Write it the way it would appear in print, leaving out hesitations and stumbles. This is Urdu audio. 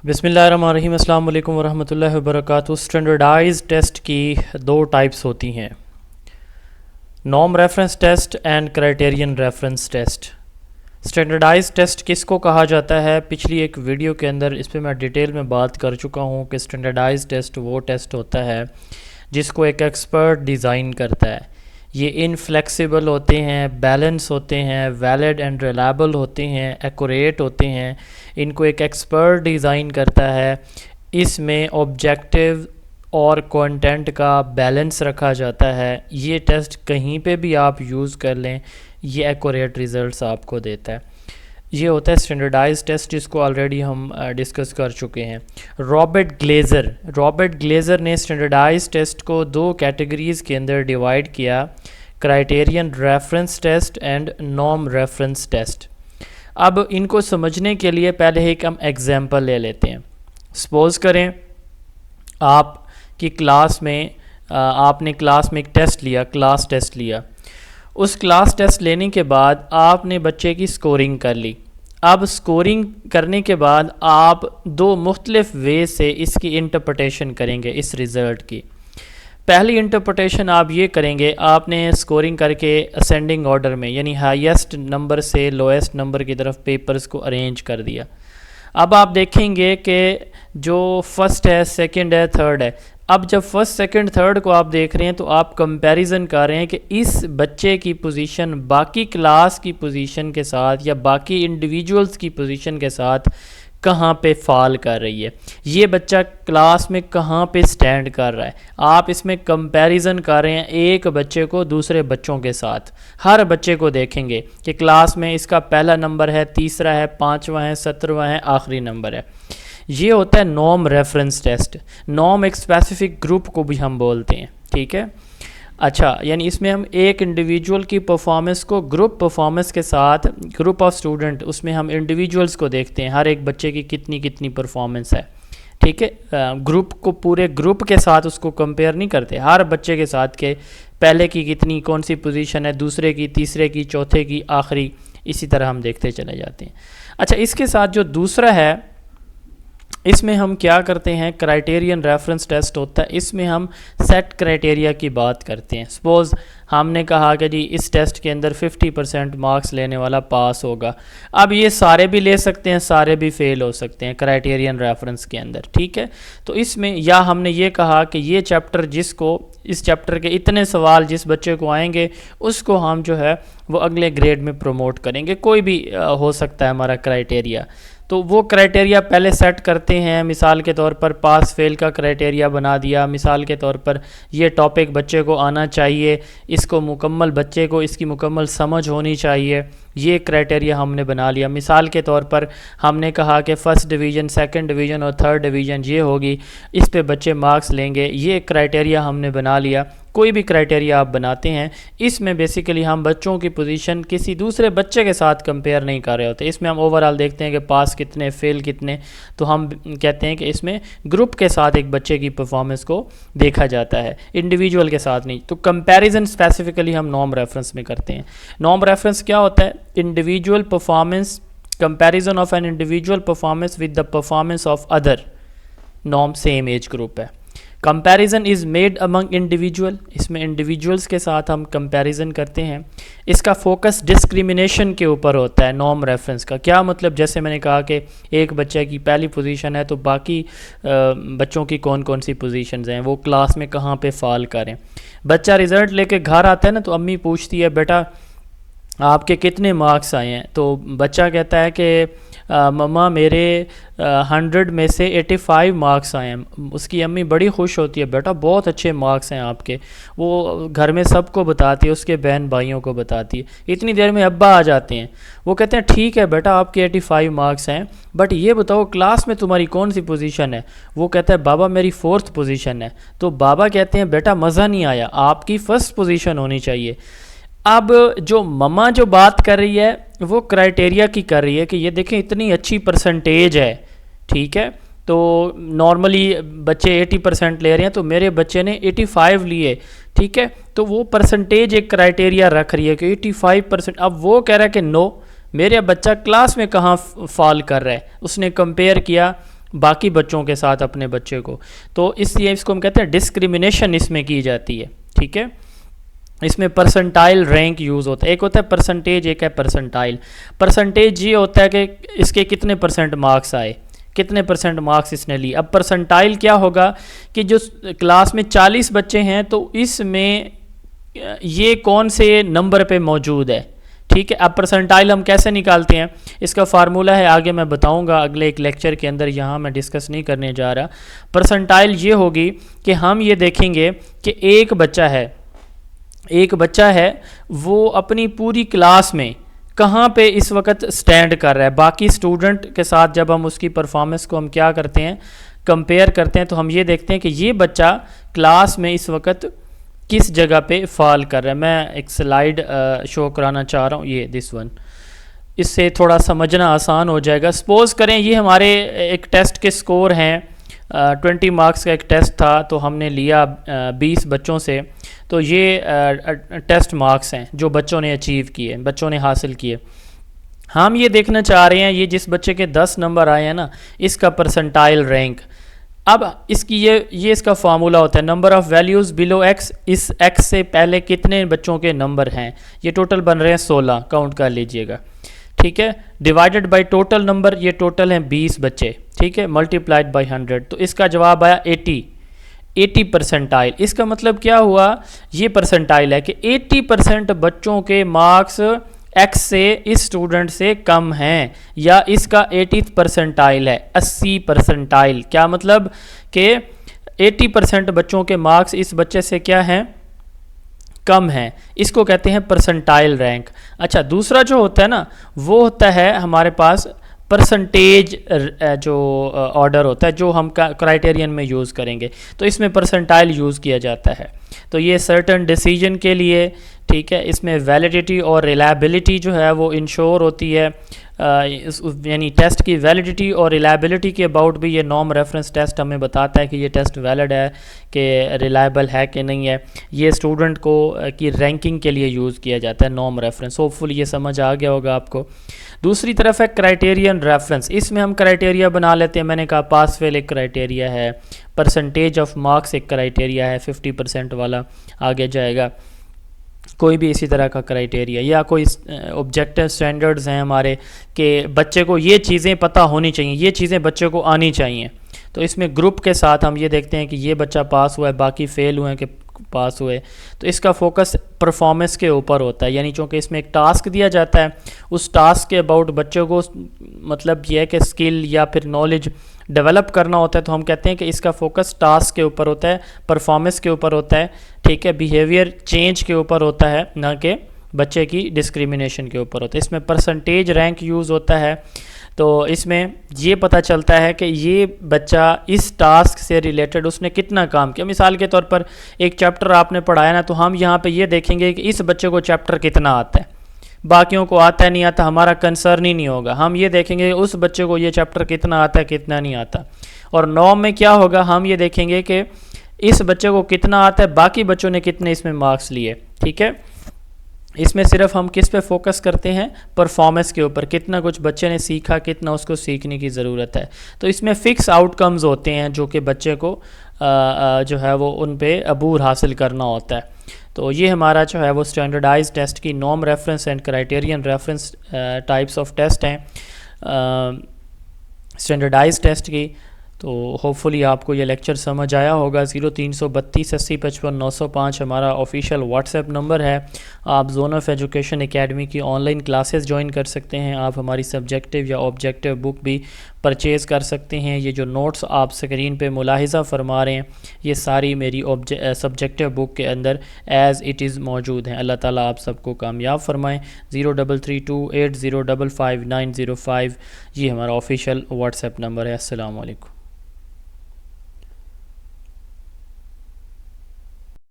بسم اللہ الرحمن الرحیم۔ السلام علیکم ورحمۃ اللہ وبرکاتہ۔ اسٹینڈرڈائز ٹیسٹ کی دو ٹائپس ہوتی ہیں، norm reference test and criterion reference test. Standardize test کس کو کہا جاتا ہے؟ پچھلی ایک ویڈیو کے اندر اس پہ میں ڈیٹیل میں بات کر چکا ہوں کہ اسٹینڈرڈائز ٹیسٹ وہ ٹیسٹ ہوتا ہے جس کو ایک ایکسپرٹ ڈیزائن کرتا ہے۔ یہ انفلیکسیبل ہوتے ہیں، بیلنس ہوتے ہیں، ویلڈ اینڈ ریلائبل ہوتے ہیں، ایکوریٹ ہوتے ہیں۔ ان کو ایک ایکسپرٹ ڈیزائن کرتا ہے۔ اس میں آبجیکٹیو اور کنٹینٹ کا بیلنس رکھا جاتا ہے۔ یہ ٹیسٹ کہیں پہ بھی آپ یوز کر لیں، یہ ایکوریٹ ریزلٹس آپ کو دیتا ہے۔ یہ ہوتا ہے اسٹینڈرڈائز ٹیسٹ، جس کو آلریڈی ہم ڈسکس کر چکے ہیں۔ رابرٹ گلیزر نے اسٹینڈرڈائز ٹیسٹ کو دو کیٹیگریز کے اندر ڈیوائیڈ کیا، criterion reference test and norm reference test. اب ان کو سمجھنے کے لیے پہلے ایک ہم ایگزامپل لے لیتے ہیں۔ سپوز کریں آپ کی کلاس میں آپ نے کلاس میں ایک ٹیسٹ لیا، کلاس ٹیسٹ لیا۔ اس کلاس ٹیسٹ لینے کے بعد آپ نے بچے کی سکورنگ کر لی۔ اب سکورنگ کرنے کے بعد آپ دو مختلف وے سے اس کی انٹرپریٹیشن کریں گے اس رزلٹ کی۔ پہلی انٹرپریٹیشن آپ یہ کریں گے، آپ نے سکورنگ کر کے اسینڈنگ آرڈر میں، یعنی ہائیسٹ نمبر سے لویسٹ نمبر کی طرف پیپرز کو ارینج کر دیا۔ اب آپ دیکھیں گے کہ جو فرسٹ ہے، سیکنڈ ہے، تھرڈ ہے۔ اب جب فرسٹ، سیکنڈ، تھرڈ کو آپ دیکھ رہے ہیں تو آپ کمپیریزن کر رہے ہیں کہ اس بچے کی پوزیشن باقی کلاس کی پوزیشن کے ساتھ یا باقی انڈیویجولز کی پوزیشن کے ساتھ کہاں پہ فال کر رہی ہے، یہ بچہ کلاس میں کہاں پہ سٹینڈ کر رہا ہے۔ آپ اس میں کمپیریزن کر رہے ہیں ایک بچے کو دوسرے بچوں کے ساتھ۔ ہر بچے کو دیکھیں گے کہ کلاس میں اس کا پہلا نمبر ہے، تیسرا ہے، پانچواں ہے، 17واں ہے، آخری نمبر ہے۔ یہ ہوتا ہے نارم ریفرنس ٹیسٹ۔ نارم ایک اسپیسیفک گروپ کو بھی ہم بولتے ہیں، ٹھیک ہے۔ اچھا، یعنی اس میں ہم ایک انڈیویجول کی پرفارمنس کو گروپ پرفارمنس کے ساتھ، گروپ آف اسٹوڈنٹ، اس میں ہم انڈیویجولز کو دیکھتے ہیں، ہر ایک بچے کی کتنی پرفارمنس ہے، ٹھیک ہے۔ گروپ کو پورے گروپ کے ساتھ اس کو کمپیئر نہیں کرتے، ہر بچے کے ساتھ کہ پہلے کی کتنی، کون سی پوزیشن ہے، دوسرے کی، تیسرے کی، چوتھے کی، آخری، اسی طرح ہم دیکھتے چلے جاتے ہیں۔ اچھا، اس کے ساتھ جو دوسرا ہے، اس میں ہم کیا کرتے ہیں، کرائٹیرین ریفرنس ٹیسٹ ہوتا ہے۔ اس میں ہم سیٹ کرائٹیریا کی بات کرتے ہیں۔ سپوز ہم نے کہا کہ جی اس ٹیسٹ کے اندر 50% مارکس لینے والا پاس ہوگا۔ اب یہ سارے بھی لے سکتے ہیں، سارے بھی فیل ہو سکتے ہیں کرائٹیرین ریفرنس کے اندر، ٹھیک ہے۔ تو اس میں یا ہم نے یہ کہا کہ یہ چیپٹر اس چیپٹر کے اتنے سوال جس بچے کو آئیں گے اس کو ہم جو ہے وہ اگلے گریڈ میں پروموٹ کریں گے، کوئی بھی ہو سکتا ہے ہمارا کرائٹیریا۔ تو وہ کرائٹیریا پہلے سیٹ کرتے ہیں، مثال کے طور پر پاس فیل کا کرائٹیریا بنا دیا، مثال کے طور پر یہ ٹاپک بچے کو آنا چاہیے، اس کو مکمل بچے کو اس کی مکمل سمجھ ہونی چاہیے، یہ کرائٹیریا ہم نے بنا لیا۔ مثال کے طور پر ہم نے کہا کہ فرسٹ ڈویژن، سیکنڈ ڈویژن اور تھرڈ ڈویژن یہ ہوگی، اس پہ بچے مارکس لیں گے، یہ کرائٹیریا ہم نے بنا لیا۔ کوئی بھی کرائٹیریا آپ بناتے ہیں، اس میں بیسیکلی ہم بچوں کی پوزیشن کسی دوسرے بچے کے ساتھ کمپیئر نہیں کر رہے ہوتے۔ اس میں ہم اوورال دیکھتے ہیں کہ پاس کتنے، فیل کتنے، تو ہم کہتے ہیں کہ اس میں گروپ کے ساتھ ایک بچے کی پرفارمنس کو دیکھا جاتا ہے، انڈیویجول کے ساتھ نہیں۔ تو کمپیریزن اسپیسیفکلی ہم نارم ریفرنس میں کرتے ہیں۔ نارم ریفرنس کیا ہوتا ہے؟ Individual performance, comparison of an individual performance with the performance of other norm same age group ہے۔ Comparison is made among individual, اس میں انڈیویجولز کے ساتھ ہم کمپیریزن کرتے ہیں۔ اس کا فوکس ڈسکریمنیشن کے اوپر ہوتا ہے نارم ریفرنس کا۔ کیا مطلب؟ جیسے میں نے کہا کہ ایک بچے کی پہلی پوزیشن ہے تو باقی بچوں کی کون سی پوزیشنز ہیں، وہ کلاس میں کہاں پہ فال کریں۔ بچہ رزلٹ لے کے گھر آتا ہے نا تو امی پوچھتی ہے بیٹا آپ کے کتنے مارکس آئے ہیں، تو بچہ کہتا ہے کہ مما میرے 100 میں سے 85 مارکس آئے ہیں۔ اس کی امی بڑی خوش ہوتی ہے، بیٹا بہت اچھے مارکس ہیں آپ کے۔ وہ گھر میں سب کو بتاتی ہے، اس کے بہن بھائیوں کو بتاتی ہے۔ اتنی دیر میں ابا آ جاتے ہیں، وہ کہتے ہیں ٹھیک ہے بیٹا آپ کے 85 مارکس ہیں، بٹ یہ بتاؤ کلاس میں تمہاری کون سی پوزیشن ہے؟ وہ کہتا ہے بابا میری 4th پوزیشن ہے۔ تو بابا کہتے ہیں بیٹا مزہ نہیں آیا، آپ کی 1st پوزیشن ہونی چاہیے۔ اب جو مما جو بات کر رہی ہے وہ کرائٹیریا کی کر رہی ہے کہ یہ دیکھیں اتنی اچھی پرسنٹیج ہے، ٹھیک ہے۔ تو نارملی بچے 80% لے رہے ہیں تو میرے بچے نے 85 لیے، ٹھیک ہے۔ تو وہ پرسنٹیج ایک کرائٹیریا رکھ رہی ہے کہ 85%۔ اب وہ کہہ رہا ہے کہ نو، میرا بچہ کلاس میں کہاں فال کر رہا ہے۔ اس نے کمپیئر کیا باقی بچوں کے ساتھ اپنے بچے کو. تو اس لیے اس کو ہم کہتے ہیں ڈسکریمنیشن اس میں کی جاتی ہے. ٹھیک ہے, اس میں پرسنٹائل رینک یوز ہوتا ہے. ایک ہوتا ہے پرسنٹیج, ایک ہے پرسنٹائل. پرسنٹیج یہ ہوتا ہے کہ اس کے کتنے پرسنٹ مارکس آئے, کتنے پرسنٹ مارکس اس نے لی. اب پرسنٹائل کیا ہوگا کہ جو کلاس میں 40 بچے ہیں تو اس میں یہ کون سے نمبر پہ موجود ہے. ٹھیک ہے, اب پرسنٹائل ہم کیسے نکالتے ہیں, اس کا فارمولہ ہے آگے میں بتاؤں گا اگلے ایک لیکچر کے اندر, یہاں میں ڈسکس نہیں کرنے جا رہا. پرسنٹائل یہ ہوگی کہ ہم یہ دیکھیں گے کہ ایک بچہ ہے وہ اپنی پوری کلاس میں کہاں پہ اس وقت سٹینڈ کر رہا ہے باقی اسٹوڈنٹ کے ساتھ. جب ہم اس کی پرفارمنس کو ہم کیا کرتے ہیں, کمپیئر کرتے ہیں, تو ہم یہ دیکھتے ہیں کہ یہ بچہ کلاس میں اس وقت کس جگہ پہ فال کر رہا ہے. میں ایک سلائیڈ شو کرانا چاہ رہا ہوں, یہ دس ون, اس سے تھوڑا سمجھنا آسان ہو جائے گا. سپوز کریں یہ ہمارے ایک ٹیسٹ کے سکور ہیں, 20 مارکس کا ایک ٹیسٹ تھا تو ہم نے لیا 20 بچوں سے, تو یہ ٹیسٹ مارکس ہیں جو بچوں نے اچیو کیے, بچوں نے حاصل کیے. ہم یہ دیکھنا چاہ رہے ہیں یہ جس بچے کے 10 نمبر آئے ہیں نا, اس کا پرسنٹائل رینک. اب اس کی یہ اس کا فارمولہ ہوتا ہے number of values below X, اس ایکس سے پہلے کتنے بچوں کے نمبر ہیں, یہ ٹوٹل بن رہے ہیں 16, کاؤنٹ کر لیجئے گا. ٹھیک ہے, ڈیوائیڈڈ بائی ٹوٹل نمبر, یہ ٹوٹل ہیں 20 بچے. ٹھیک ہے, ملٹیپلائڈ بائی 100, تو اس کا جواب آیا 80 پرسنٹائل. اس کا مطلب کیا ہوا, یہ پرسنٹائل ہے کہ 80% بچوں کے مارکس ایکس سے اس اسٹوڈنٹ سے کم ہیں, یا اس کا 80th پرسنٹائل ہے, 80 پرسنٹائل. کیا مطلب کہ 80% بچوں کے مارکس اس بچے سے کیا ہیں, کم ہیں. اس کو کہتے ہیں پرسنٹائل رینک. اچھا, دوسرا جو ہوتا ہے نا وہ ہوتا ہے ہمارے پاس پرسنٹیج جو آرڈر ہوتا ہے جو ہم کرائٹیرین میں یوز کریں گے, تو اس میں پرسنٹائل یوز کیا جاتا ہے. تو یہ سرٹن ڈیسیجن کے لیے, ٹھیک ہے, اس میں ویلیڈیٹی اور ریلائبلٹی جو ہے وہ انشور ہوتی ہے, یعنی ٹیسٹ کی ویلیڈیٹی اور ریلائبلٹی کے اباؤٹ بھی یہ نارم ریفرنس ٹیسٹ ہمیں بتاتا ہے کہ یہ ٹیسٹ ویلڈ ہے کہ ریلائبل ہے کہ نہیں ہے. یہ اسٹوڈنٹ کو کی رینکنگ کے لیے یوز کیا جاتا ہے نارم ریفرنس. ہوپ فل یہ سمجھ آ گیا ہوگا آپ کو. دوسری طرف ہے کرائٹیرین ریفرنس. اس میں ہم کرائٹیریا بنا لیتے ہیں. میں نے کہا پاس فیل ایک کرائٹیریا ہے, پرسنٹیج آف مارکس ایک کرائٹیریا ہے 50% والا آگے جائے گا, کوئی بھی اسی طرح کا کرائٹیریا, یا کوئی آبجیکٹیو سٹینڈرڈز ہیں ہمارے کہ بچے کو یہ چیزیں پتہ ہونی چاہیے, یہ چیزیں بچے کو آنی چاہیے. تو اس میں گروپ کے ساتھ ہم یہ دیکھتے ہیں کہ یہ بچہ پاس ہوا ہے, باقی فیل ہوئے ہیں کہ پاس ہوئے. تو اس کا فوکس پرفارمنس کے اوپر ہوتا ہے, یعنی چونکہ اس میں ایک ٹاسک دیا جاتا ہے, اس ٹاسک کے اباؤٹ بچوں کو مطلب یہ ہے کہ اسکل یا پھر نالج ڈیولپ کرنا ہوتا ہے. تو ہم کہتے ہیں کہ اس کا فوکس ٹاسک کے اوپر ہوتا ہے, پرفارمنس کے اوپر ہوتا ہے. ٹھیک ہے, بیہیویئر چینج کے اوپر ہوتا ہے, نہ کہ بچے کی ڈسکریمنیشن کے اوپر ہوتا ہے. اس میں پرسنٹیج رینک یوز ہوتا ہے. تو اس میں یہ پتہ چلتا ہے کہ یہ بچہ اس ٹاسک سے ریلیٹڈ اس نے کتنا کام کیا. مثال کے طور پر ایک چیپٹر آپ نے پڑھایا نا, تو ہم یہاں پہ یہ دیکھیں گے کہ اس بچے کو چیپٹر کتنا آتا ہے, باقیوں کو آتا ہے نہیں آتا, ہمارا کنسرن ہی نہیں ہوگا. ہم یہ دیکھیں گے اس بچے کو یہ چیپٹر کتنا آتا ہے کتنا نہیں آتا. اور نوم میں کیا ہوگا, ہم یہ دیکھیں گے کہ اس بچے کو کتنا آتا ہے, باقی بچوں نے کتنے اس میں مارکس لیے. ٹھیک ہے, اس میں صرف ہم کس پہ فوکس کرتے ہیں, پرفارمنس کے اوپر, کتنا کچھ بچے نے سیکھا, کتنا اس کو سیکھنے کی ضرورت ہے. تو اس میں فکس آؤٹ کمز ہوتے ہیں جو کہ بچے کو جو ہے وہ ان پہ عبور حاصل کرنا ہوتا ہے. تو یہ ہمارا جو ہے وہ اسٹینڈرڈائز ٹیسٹ کی norm reference and criterion reference types of test ہیں اسٹینڈرڈائز ٹیسٹ کی. تو ہوپ فلی آپ کو یہ لیکچر سمجھ آیا ہوگا. 0332 80 55 905 ہمارا آفیشیل واٹس ایپ نمبر ہے. آپ زون آف ایجوکیشن اکیڈمی کی آن لائن کلاسز جوائن کر سکتے ہیں. آپ ہماری سبجیکٹیو یا آبجیکٹیو بک بھی پرچیز کر سکتے ہیں. یہ جو نوٹس آپ اسکرین پہ ملاحظہ فرما رہے ہیں, یہ ساری میری سبجیکٹیو بک کے اندر ایز اٹ از موجود ہیں. اللہ تعالیٰ آپ سب کو کامیاب فرمائیں. 0332 8055 905 یہ ہمارا آفیشیل واٹس ایپ نمبر ہے. السلام علیکم.